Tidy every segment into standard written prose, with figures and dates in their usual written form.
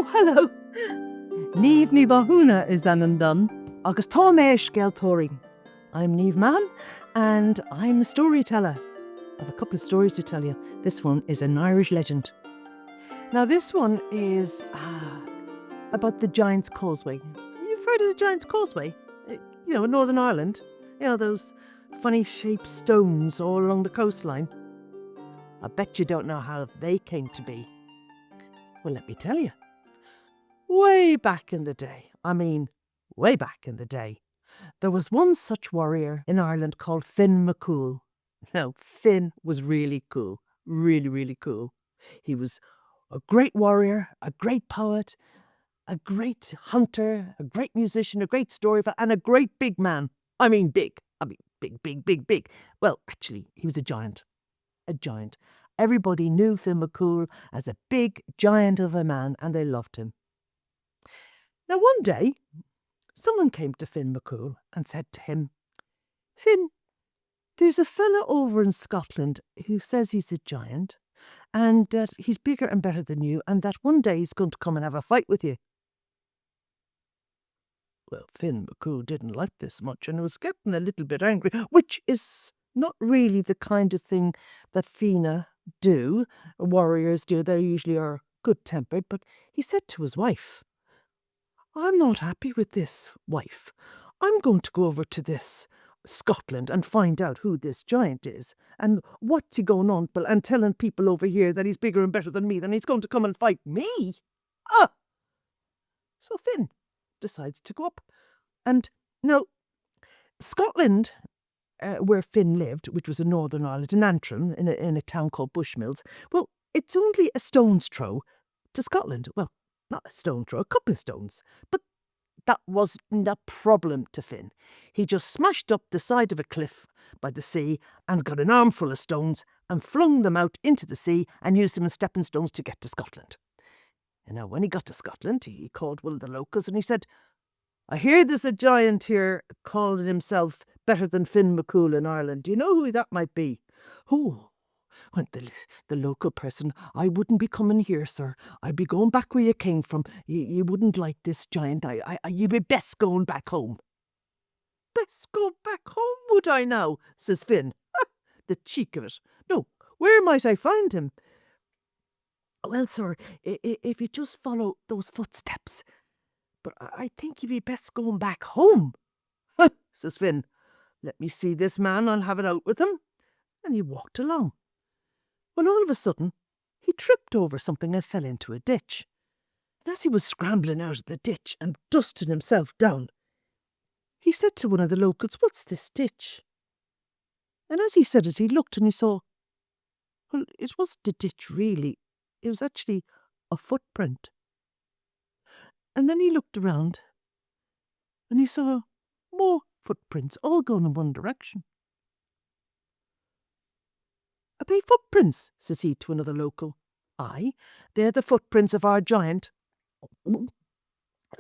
Oh, hello. Niamh Mahon is an done, agus tá mé scealtóirí. I'm Niamh Mahon, and I'm a storyteller. I have a couple of stories to tell you. This one is an Irish legend. Now, this one is about the Giant's Causeway. You've heard of the Giant's Causeway? You know, in Northern Ireland. You know, those funny shaped stones all along the coastline. I bet you don't know how they came to be. Well, let me tell you. Way back in the day, way back in the day, there was one such warrior in Ireland called Fionn McCool. Now, Fionn was really cool. Really, really cool. He was a great warrior, a great poet, a great hunter, a great musician, a great storyteller, and a great big man. Big. Big. Well, actually, he was a giant. A giant. Everybody knew Fionn McCool as a big giant of a man, and they loved him. Now, one day, someone came to Fionn McCool and said to him, "Fionn, there's a fella over in Scotland who says he's a giant, and that he's bigger and better than you, and that one day he's going to come and have a fight with you." Well, Fionn McCool didn't like this much and was getting a little bit angry, which is not really the kind of thing that Fianna do, warriors do. They usually are good-tempered, but he said to his wife, "I'm not happy with this, wife. I'm going to go over to this Scotland and find out who this giant is and what's he going on and telling people over here that he's bigger and better than me, then he's going to come and fight me." So Fionn decides to go up. And now, Scotland, where Fionn lived, which was in Northern Ireland, in Antrim, in a town called Bushmills, well, it's only a stone's throw to Scotland. Well, not a stone throw, a couple of stones. But that wasn't a problem to Fionn. He just smashed up the side of a cliff by the sea and got an armful of stones and flung them out into the sea and used them as stepping stones to get to Scotland. And now, when he got to Scotland, he called one of the locals and he said, "I hear there's a giant here calling himself better than Fionn McCool in Ireland. Do you know who that might be?" "Oh," went the local person, "I wouldn't be coming here, sir. I'd be going back where you came from. You wouldn't like this giant. You'd be best going back home." "Best go back home, would I now?" says Fionn. The cheek of it. "No, where might I find him?" "Well, sir, if you just follow those footsteps. But I think you'd be best going back home." Says Fionn. "Let me see this man, I'll have it out with him." And he walked along. Well, all of a sudden, he tripped over something and fell into a ditch. And as he was scrambling out of the ditch and dusting himself down, he said to one of the locals, "What's this ditch?" And as he said it, he looked and he saw, well, it wasn't a ditch really. It was actually a footprint. And then he looked around and he saw more footprints, all going in one direction. "Are they footprints?" says he to another local. "Aye, they're the footprints of our giant."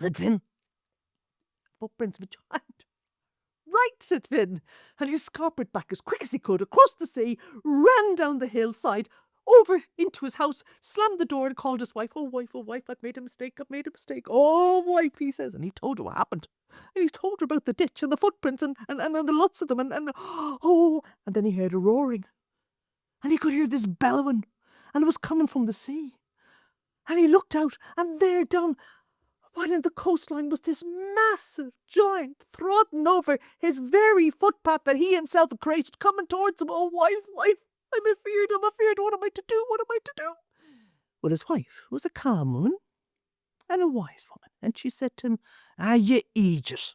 Said Fionn. "Footprints of a giant?" "Right," said Fionn. And he scampered back as quick as he could across the sea, ran down the hillside, over into his house, slammed the door and called his wife. "Oh, wife, I've made a mistake. Oh, wife," he says. And he told her what happened. And he told her about the ditch and the footprints and the lots of them. And then he heard a roaring. And he could hear this bellowing. And it was coming from the sea. And he looked out, and there down right in the coastline was this massive giant trodden over his very footpath that he himself had created, coming towards him. "Oh, wife, I'm afeard. What am I to do? Well, his wife was a calm woman and a wise woman, and she said to him, "You idiot.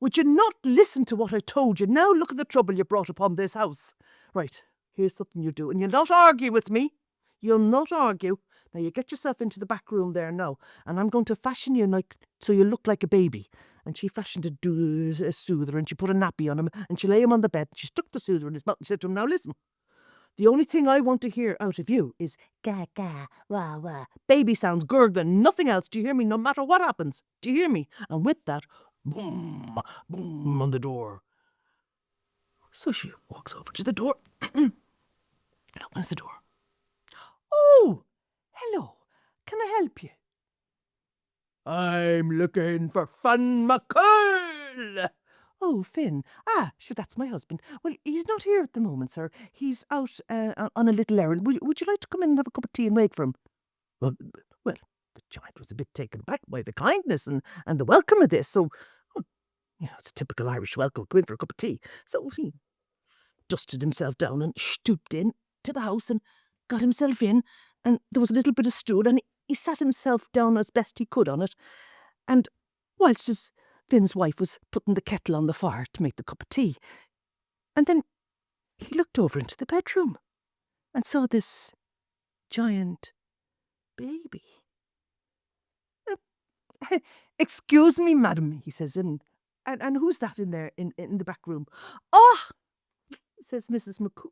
Would you not listen to what I told you? Now look at the trouble you brought upon this house. Right, here's something you do, and you'll not argue with me. You'll not argue. Now you get yourself into the back room there now, and I'm going to fashion you so you look like a baby." And she fashioned a soother, and she put a nappy on him, and she lay him on the bed, and she stuck the soother in his mouth and said to him, "Now listen, the only thing I want to hear out of you is ga, ga, wah, wah. Baby sounds, gurgling, nothing else. Do you hear me? No matter what happens. Do you hear me?" And with that, boom, boom on the door. So she walks over to the door and opens the door. "Oh, hello. Can I help you?" I'm looking for Fionn McCool. Oh, Finn. Sure, that's my husband. Well, he's not here at the moment, sir. He's out on a little errand. Would you like to come in and have a cup of tea and wait for him? Well, the giant was a bit taken aback by the kindness and the welcome of this, so it's a typical Irish welcome, come in for a cup of tea. So he dusted himself down and stooped in to the house and got himself in, and there was a little bit of stool, and he sat himself down as best he could on it, and whilst Finn's wife was putting the kettle on the fire to make the cup of tea, and then he looked over into the bedroom and saw this giant baby. Excuse me, madam, he says, and who's that in there in the back room? Oh, says Mrs. McCool.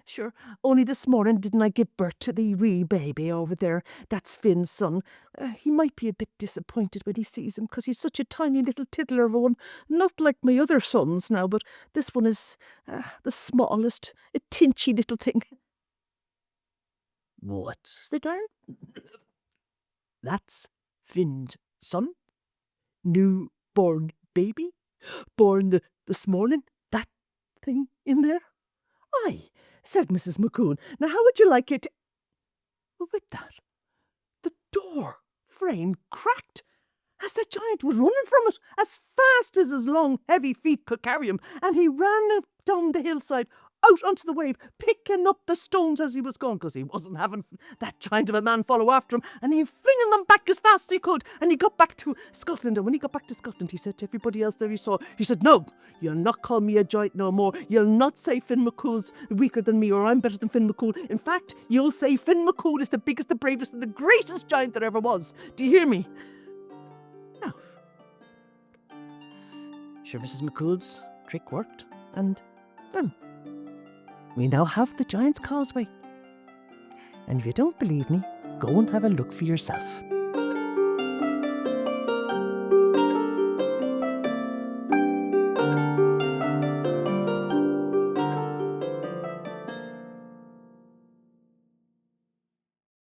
Sure, only this morning didn't I give birth to the wee baby over there. That's Finn's son. He might be a bit disappointed when he sees him, because he's such a tiny little tiddler of one. Not like my other sons now, but this one is the smallest, a tinchy little thing. What's the darn? That's Finn's son? Newborn baby? Born this morning? That thing in there? Aye, said Mrs. McCool. Now how would you like it? With that, the door frame cracked as the giant was running from it as fast as his long, heavy feet could carry him, and he ran down the hillside, out onto the wave, picking up the stones as he was going, because he wasn't having that giant of a man follow after him, and he flinging them back as fast as he could, and he got back to Scotland. And when he got back to Scotland, he said to everybody else there he saw, he said, "No, you'll not call me a giant no more. You'll not say Finn McCool's weaker than me, or I'm better than Finn McCool. In fact, you'll say Finn McCool is the biggest, the bravest, and the greatest giant that ever was. Do you hear me?" Now, sure, Mrs. McCool's trick worked, and boom. We now have the Giant's Causeway. And if you don't believe me, go and have a look for yourself.